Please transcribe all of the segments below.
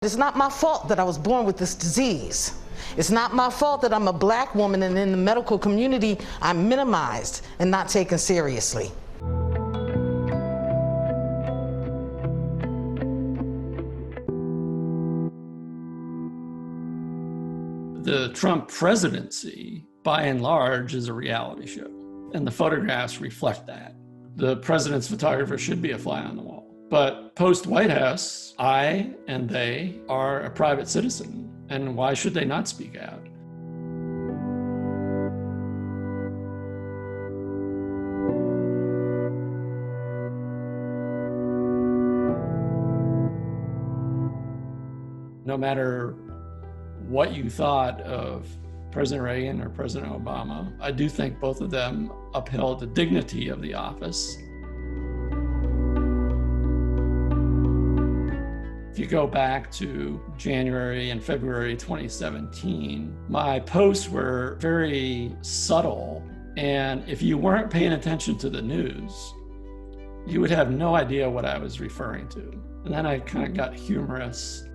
It's not my fault that I was born with this disease. It's not my fault that I'm a black woman and in the medical community I'm minimized and not taken seriously. The Trump presidency, by and large, is a reality show, and the photographs reflect that. The president's photographer should be a fly on the wall. But post-White House, I and they are a private citizen, and why should they not speak out? No matter what you thought of President Reagan or President Obama, I do think both of them upheld the dignity of the office. If you go back to January and February 2017, my posts were very subtle, and if you weren't paying attention to the news, you would have no idea what I was referring to. And then I kind of got humorous.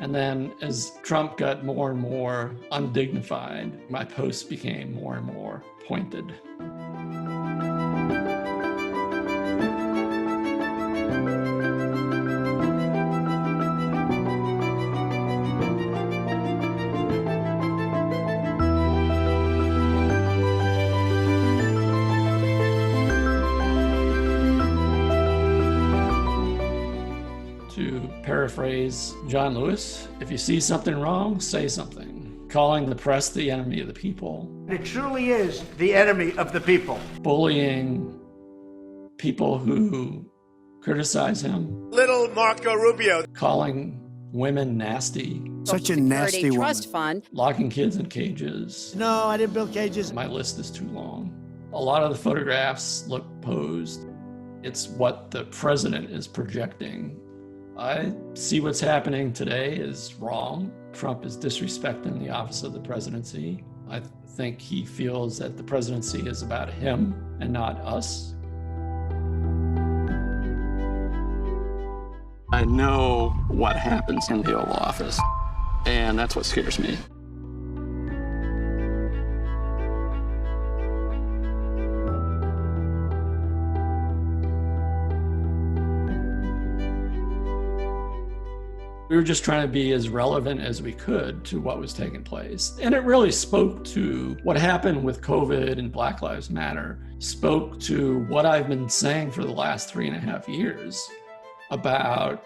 And then as Trump got more and more undignified, my posts became more and more pointed. To paraphrase John Lewis, if you see something wrong, say something. Calling the press the enemy of the people. It truly is the enemy of the people. Bullying people who criticize him. Little Marco Rubio. Calling women nasty. Such a nasty woman. Trust fund. Locking kids in cages. No, I didn't build cages. My list is too long. A lot of the photographs look posed. It's what the president is projecting. I see what's happening today is wrong. Trump is disrespecting the office of the presidency. I think he feels that the presidency is about him and not us. I know what happens in the Oval Office, and that's what scares me. We were just trying to be as relevant as we could to what was taking place. And it really spoke to what happened with COVID and Black Lives Matter, spoke to what I've been saying for the last 3.5 years about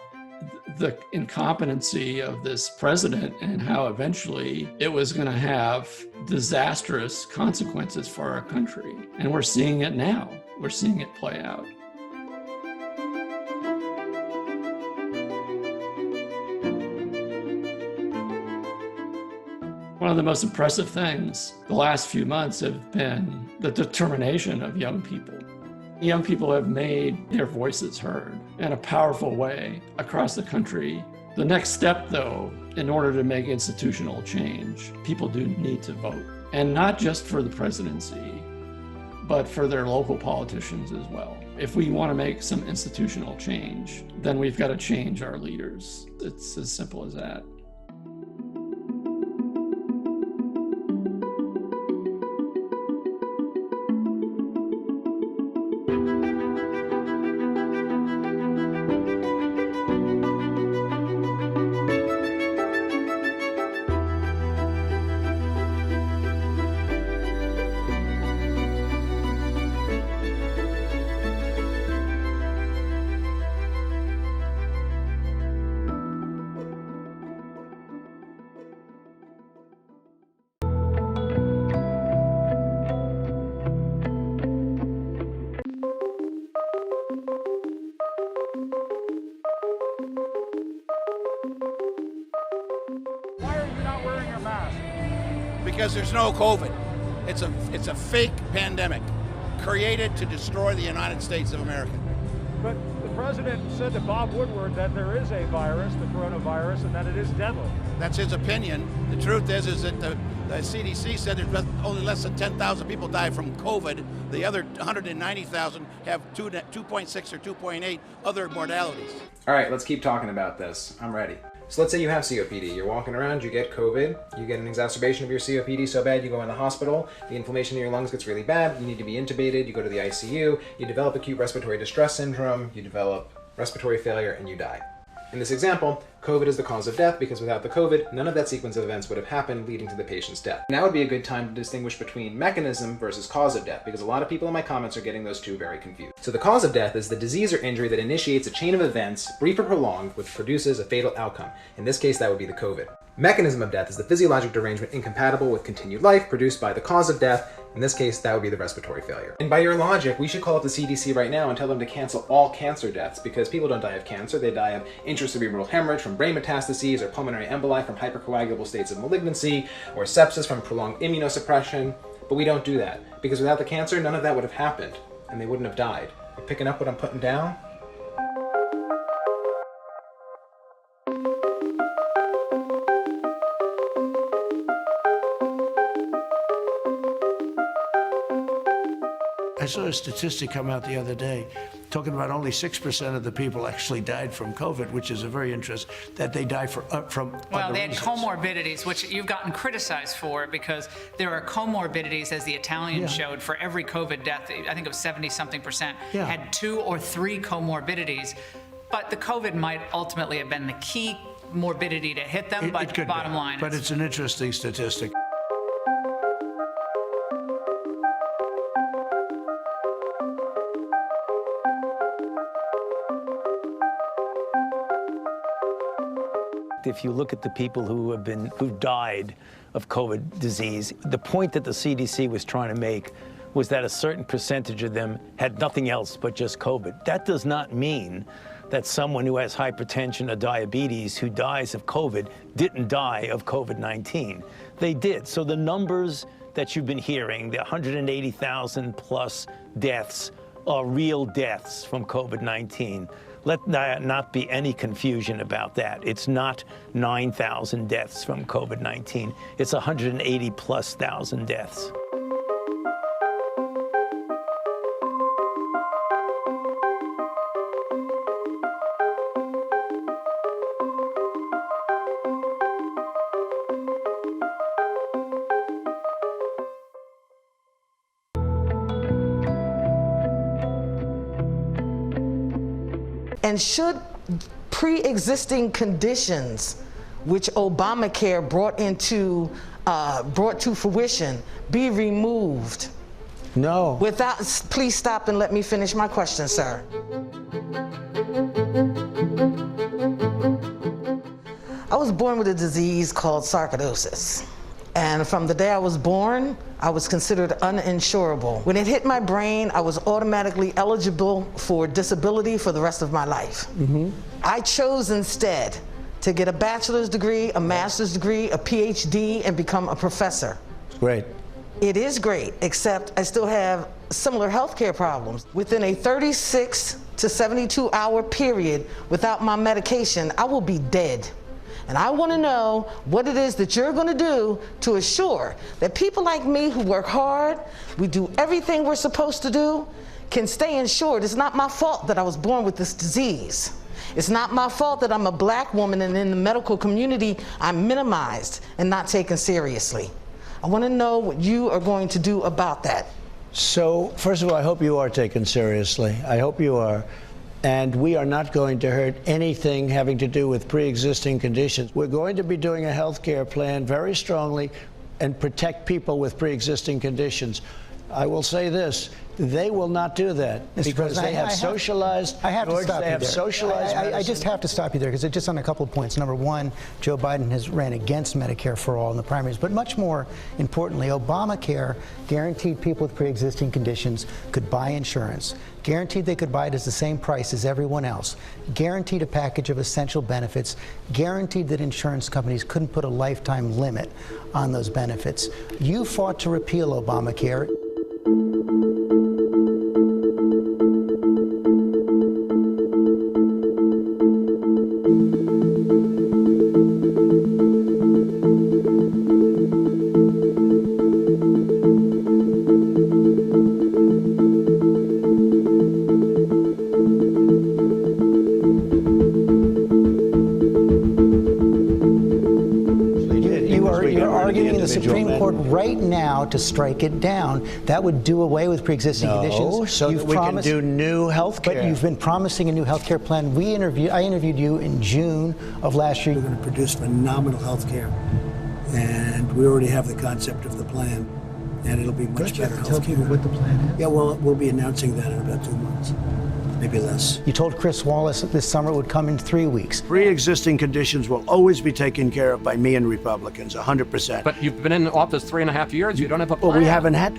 the incompetency of this president and how eventually it was going to have disastrous consequences for our country. And we're seeing it now. We're seeing it play out. One of the most impressive things the last few months have been the determination of young people. Young people have made their voices heard in a powerful way across the country. The next step, though, in order to make institutional change, people do need to vote. And not just for the presidency, but for their local politicians as well. If we want to make some institutional change, then we've got to change our leaders. It's as simple as that. Because there's no COVID. It's a fake pandemic created to destroy the United States of America. But the president said to Bob Woodward that there is a virus, the coronavirus, and that it is deadly. That's his opinion. The truth is that the CDC said there's only less than 10,000 people die from COVID. The other 190,000 have 2.6 or 2.8 other mortalities. All right, let's keep talking about this. I'm ready. So let's say you have COPD. You're walking around, you get COVID, you get an exacerbation of your COPD so bad you go in the hospital, the inflammation in your lungs gets really bad, you need to be intubated, you go to the ICU, you develop acute respiratory distress syndrome, you develop respiratory failure, and you die. In this example, COVID is the cause of death because without the COVID, none of that sequence of events would have happened leading to the patient's death. Now would be a good time to distinguish between mechanism versus cause of death because a lot of people in my comments are getting those two very confused. So the cause of death is the disease or injury that initiates a chain of events, brief or prolonged, which produces a fatal outcome. In this case, that would be the COVID. Mechanism of death is the physiologic derangement incompatible with continued life produced by the cause of death. In this case, that would be the respiratory failure. And by your logic, we should call up the CDC right now and tell them to cancel all cancer deaths because people don't die of cancer, they die of intracerebral hemorrhage from brain metastases or pulmonary emboli from hypercoagulable states of malignancy or sepsis from prolonged immunosuppression. But we don't do that because without the cancer, none of that would have happened and they wouldn't have died. You picking up what I'm putting down? I saw a statistic come out the other day talking about only 6% of the people actually died from COVID, which is a very interesting, that they die from Well, other they had reasons. comorbidities, which you've gotten criticized for because there are comorbidities, as the Italians showed, for every COVID death. I think it was 70-something% had 2 or 3 comorbidities. But the COVID might ultimately have been the key morbidity to hit them, but could bottom be, line but is... it's an interesting statistic. If you look at the people who died of COVID disease, the point that the CDC was trying to make was that a certain percentage of them had nothing else but just COVID. That does not mean that someone who has hypertension or diabetes who dies of COVID didn't die of COVID-19. They did. So the numbers that you've been hearing, the 180,000 plus deaths, are real deaths from COVID-19. Let there not be any confusion about that. It's not 9,000 deaths from COVID-19. It's 180 plus thousand deaths. And should pre-existing conditions, which Obamacare brought to fruition, be removed? No. Please stop and let me finish my question, sir. I was born with a disease called sarcoidosis. And from the day I was born, I was considered uninsurable. When it hit my brain, I was automatically eligible for disability for the rest of my life. I chose instead to get a bachelor's degree, a master's degree, a PhD, and become a professor. Great. It is great, except I still have similar healthcare problems. Within a 36 to 72 hour period without my medication, I will be dead. And I want to know what it is that you're going to do to assure that people like me who work hard, we do everything we're supposed to do, can stay insured. It's not my fault that I was born with this disease. It's not my fault that I'm a black woman and in the medical community I'm minimized and not taken seriously. I want to know what you are going to do about that. So, first of all, I hope you are taken seriously. I hope you are. And we are not going to hurt anything having to do with pre-existing conditions. We're going to be doing a health care plan very strongly and protect people with pre-existing conditions. I will say this, they will not do that because they have socialized. I have to stop they you have there. socialized I just have to stop you there because it's just on a couple of points. Number one, Joe Biden has ran against Medicare for all in the primaries, but much more importantly, Obamacare guaranteed people with pre-existing conditions could buy insurance, guaranteed they could buy it at the same price as everyone else, guaranteed a package of essential benefits, guaranteed that insurance companies couldn't put a lifetime limit on those benefits. You fought to repeal Obamacare. Supreme Court right now to strike it down. That would do away with pre-existing conditions. So that we can do new health care. But you've been promising a new health care plan. I interviewed you in June of last year. We're going to produce phenomenal health care. And we already have the concept of the plan. And it'll be much better health care. Tell people what the plan is. Yeah, well, we'll be announcing that in about 2 months. Maybe less. You told Chris Wallace that this summer it would come in 3 weeks. Pre-existing conditions will always be taken care of by me and Republicans, 100%. But you've been in office 3.5 years. You don't have a plan. Well, we haven't had.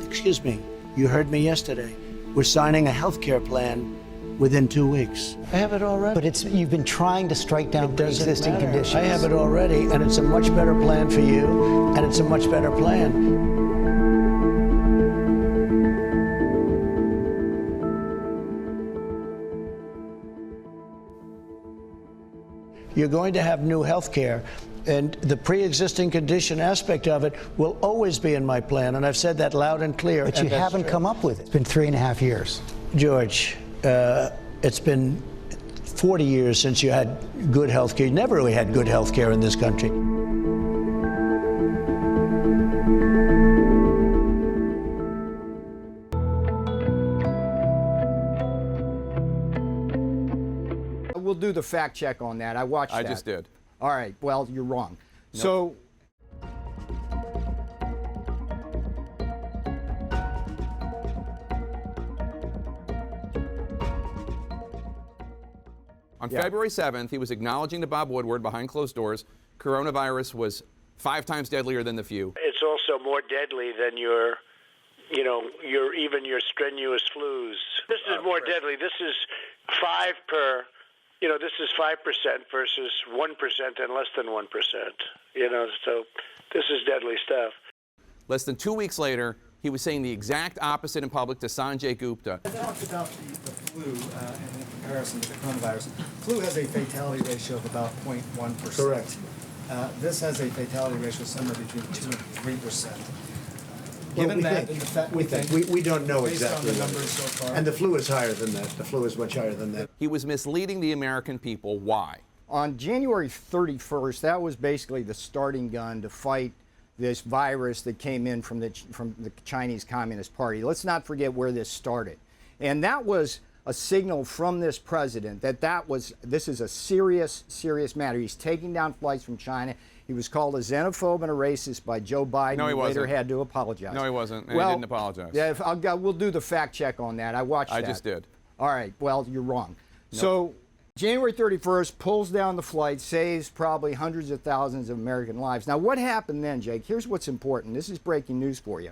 Excuse me. You heard me yesterday. We're signing a health care plan within 2 weeks. I have it already. But you've been trying to strike down pre-existing conditions. I have it already, and it's a much better plan for you, and it's a much better plan. You're going to have new health care, and the pre-existing condition aspect of it will always be in my plan, and I've said that loud and clear. But you haven't come up with it. It's been 3.5 years. George, it's been 40 years since you had good health care. You never really had good health care in this country. We'll do the fact check on that. I watched that. I just did. All right. Well, you're wrong. Nope. So. On February 7th, he was acknowledging to Bob Woodward behind closed doors, coronavirus was 5 times deadlier than the flu. It's also more deadly than your strenuous flus. This is more deadly. This is 5 per. This is 5% versus 1% and less than 1%. So this is deadly stuff. Less than 2 weeks later, he was saying the exact opposite in public to Sanjay Gupta. I talked about the flu and in comparison to the coronavirus. Flu has a fatality ratio of about 0.1%. Correct. This has a fatality ratio somewhere between 2 and 3%. Given that, we don't know exactly based on the numbers so far. And the flu is higher than that. The flu is much higher than that. He was misleading the American people. Why? On January 31st, that was basically the starting gun to fight this virus that came in from the Chinese Communist Party. Let's not forget where this started. And that was a signal from this president that this is a serious, serious matter. He's taking down flights from China. He was called a xenophobe and a racist by Joe Biden. No, he wasn't. Later had to apologize. No, he wasn't. And he didn't apologize. Yeah, we'll do the fact check on that. I watched that. I just did. All right. Well, you're wrong. Nope. So January 31st pulls down the flight, saves probably hundreds of thousands of American lives. Now, what happened then, Jake? Here's what's important. This is breaking news for you.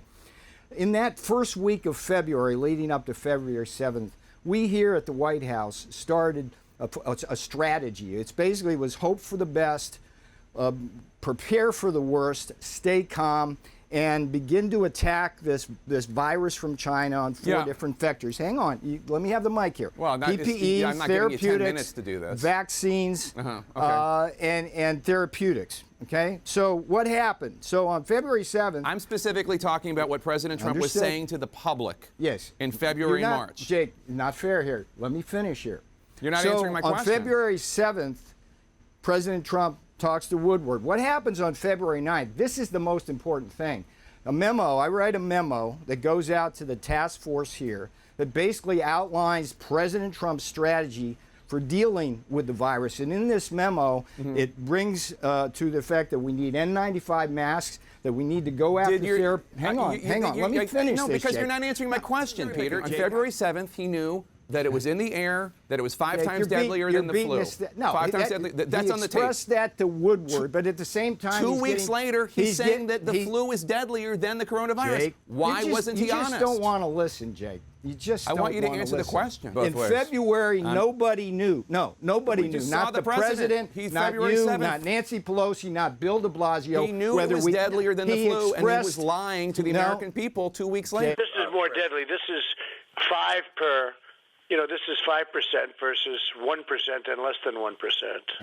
In that first week of February, leading up to February 7th, we here at the White House started a strategy. It's basically was hope for the best, prepare for the worst, stay calm, and begin to attack this virus from China on 4 different vectors. Hang on, let me have the mic here. Well, PPE, I'm not giving you 10 therapeutics, minutes to do this. vaccines, Okay. and therapeutics. Okay, so what happened? So on February 7th, I'm specifically talking about what President Trump was saying to the public. Yes. In February and March. Jake, not fair here. Let me finish here. You're not answering my question. On February 7th, President Trump talks to Woodward. What happens on February 9th? This is the most important thing. A memo, I write a memo that goes out to the task force here that basically outlines President Trump's strategy for dealing with the virus. And in this memo, it brings to the effect that we need N95 masks, that we need to go after therapy. Hang on, let me finish No, this, because Jake. you're not answering my question, Peter. On February 7th, he knew that it was in the air, that it was 5 times deadlier than the flu. No, 5 times deadlier. That's on the tape. He expressed that to Woodward, but at the same time, 2 weeks later, he's saying that the flu is deadlier than the coronavirus. Jake, Why wasn't he honest? You just don't want to listen, Jake. You just don't want you to wanna answer the listen. question. In February, nobody knew. No, nobody knew. Not the president, not February you, 7th. not Nancy Pelosi, not Bill de Blasio. He knew it was deadlier than the flu, and he was lying to the American people 2 weeks later. This is more deadly. This is 5 per. This is 5% versus 1% and less than 1%.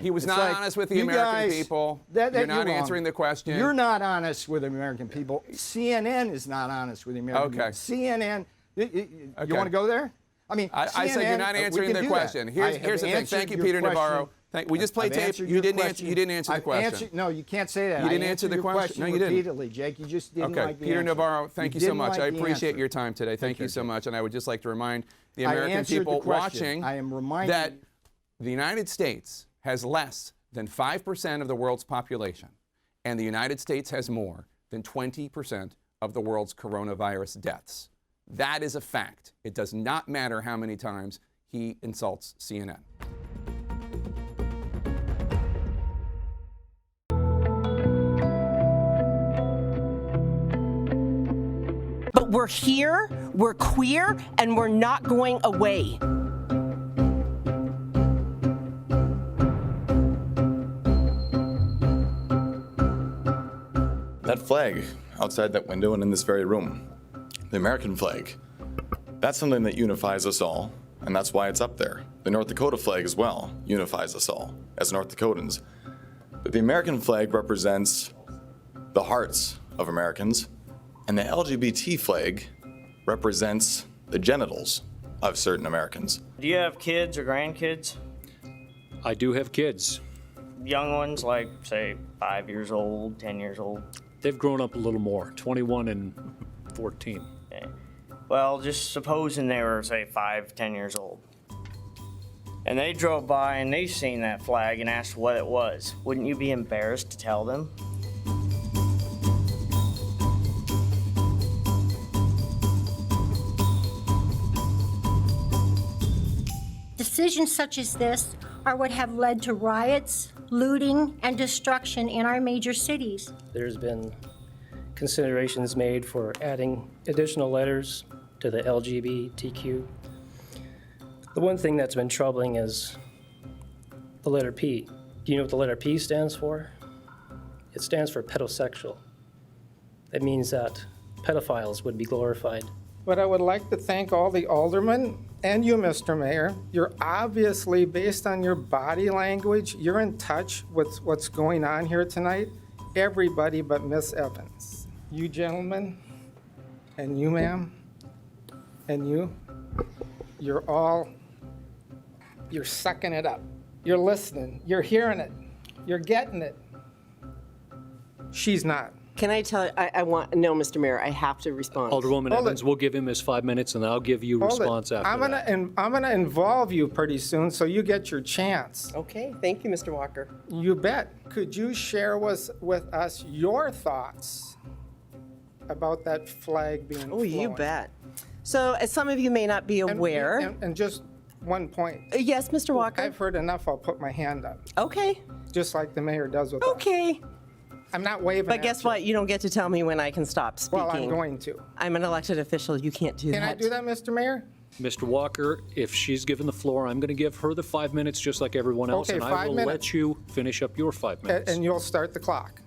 He was not honest with the American people. You're not answering the question. You're not honest with the American people. CNN is not honest with the American people. CNN. You want to go there? I mean, I said you're not answering the question. Here's the thing. Thank you, Peter Navarro. We just played tape. You didn't answer the question. No, you can't say that. You didn't answer the question. No, you didn't. Repeatedly, Jake. You just didn't like the Peter answer. Navarro, thank you so much. Like I appreciate your time today. Thank you so much. And I would just like to remind the American people watching that the United States has less than 5% of the world's population, and the United States has more than 20% of the world's coronavirus deaths. That is a fact. It does not matter how many times he insults CNN. But we're here, we're queer, and we're not going away. That flag outside that window and in this very room, the American flag, that's something that unifies us all, and that's why it's up there. The North Dakota flag as well unifies us all as North Dakotans. But the American flag represents the hearts of Americans, and the LGBT flag represents the genitals of certain Americans. Do you have kids or grandkids? I do have kids. Young ones, like, say, 5 years old, 10 years old? They've grown up a little more, 21 and 14. Okay. Well, just supposing they were, say, 5, 10 years old, and they drove by and they seen that flag and asked what it was. Wouldn't you be embarrassed to tell them? Decisions such as this are what have led to riots, looting, and destruction in our major cities. There's been considerations made for adding additional letters to the LGBTQ. The one thing that's been troubling is the letter P. Do you know what the letter P stands for? It stands for pedosexual. That means that pedophiles would be glorified. But I would like to thank all the aldermen and you, Mr. Mayor. You're obviously, based on your body language, you're in touch with what's going on here tonight. Everybody but Miss Evans. You gentlemen, and you ma'am, and you're sucking it up. You're listening, you're hearing it, you're getting it. She's not. Can I tell you, no, Mr. Mayor, I have to respond. Alderwoman Evans, we'll give him his 5 minutes, and then I'll give you a response after that. I'm gonna involve you pretty soon, so you get your chance. Okay, thank you, Mr. Walker. You bet. Could you share with us your thoughts about that flag being flown? You bet. So, as some of you may not be aware. And just one point. Yes, Mr. Walker? I've heard enough, I'll put my hand up. Okay. Just like the mayor does with us. Okay. I'm not waving But guess what? You don't get to tell me when I can stop speaking. Well, I'm going to. I'm an elected official. You can't do that. Can I do that, Mr. Mayor? Mr. Walker, if she's given the floor, I'm going to give her the 5 minutes just like everyone else, Okay, and I 5 will minutes. let you finish up your 5 minutes. And you'll start the clock.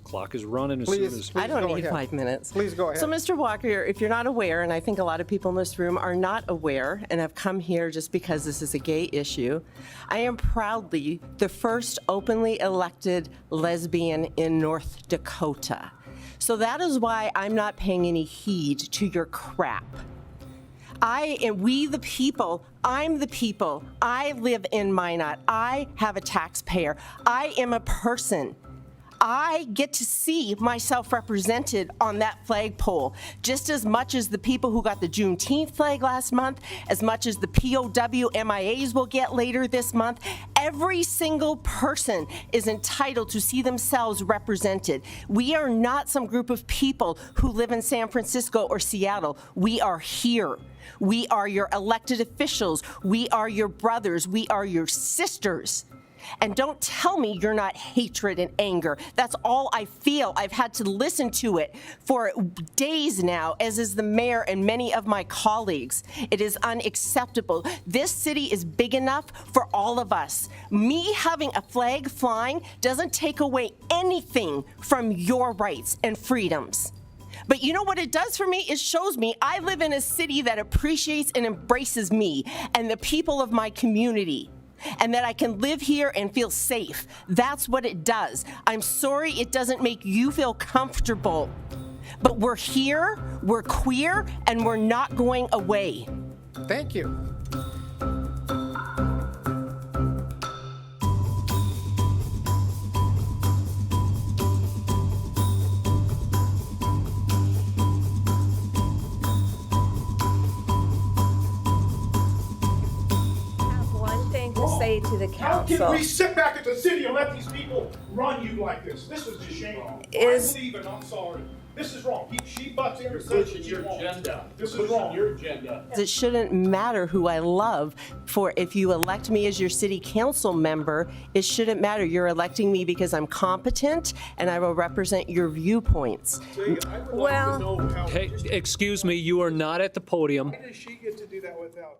Clock is running as soon as... I don't need 5 minutes. Please go ahead. So, Mr. Walker, if you're not aware, and I think a lot of people in this room are not aware and have come here just because this is a gay issue, I am proudly the first openly elected lesbian in North Dakota. So that is why I'm not paying any heed to your crap. We the people, I'm the people. I live in Minot. I have a taxpayer. I am a person. I get to see myself represented on that flagpole just as much as the people who got the Juneteenth flag last month, as much as the POW MIAs will get later this month. Every single person is entitled to see themselves represented. We are not some group of people who live in San Francisco or Seattle. We are here. We are your elected officials. We are your brothers. We are your sisters. And don't tell me you're not hatred and anger. That's all I feel. I've had to listen to it for days now, as is the mayor and many of my colleagues. It is unacceptable. This city is big enough for all of us. Me having a flag flying doesn't take away anything from your rights and freedoms. But you know what it does for me? It shows me I live in a city that appreciates and embraces me and the people of my community, and that I can live here and feel safe. That's what it does. I'm sorry it doesn't make you feel comfortable, but we're here, we're queer, and we're not going away. Thank you. say to the How can council we sit back at the city and let these people run you like this? This is just shameful. I believe, and I'm sorry. This is wrong. She butts in and says what she wants. This is wrong. Your agenda. It shouldn't matter who I love. For if you elect me as your city council member, it shouldn't matter. You're electing me because I'm competent and I will represent your viewpoints. Well, Hey, excuse me, you are not at the podium. Why does she get to do that without?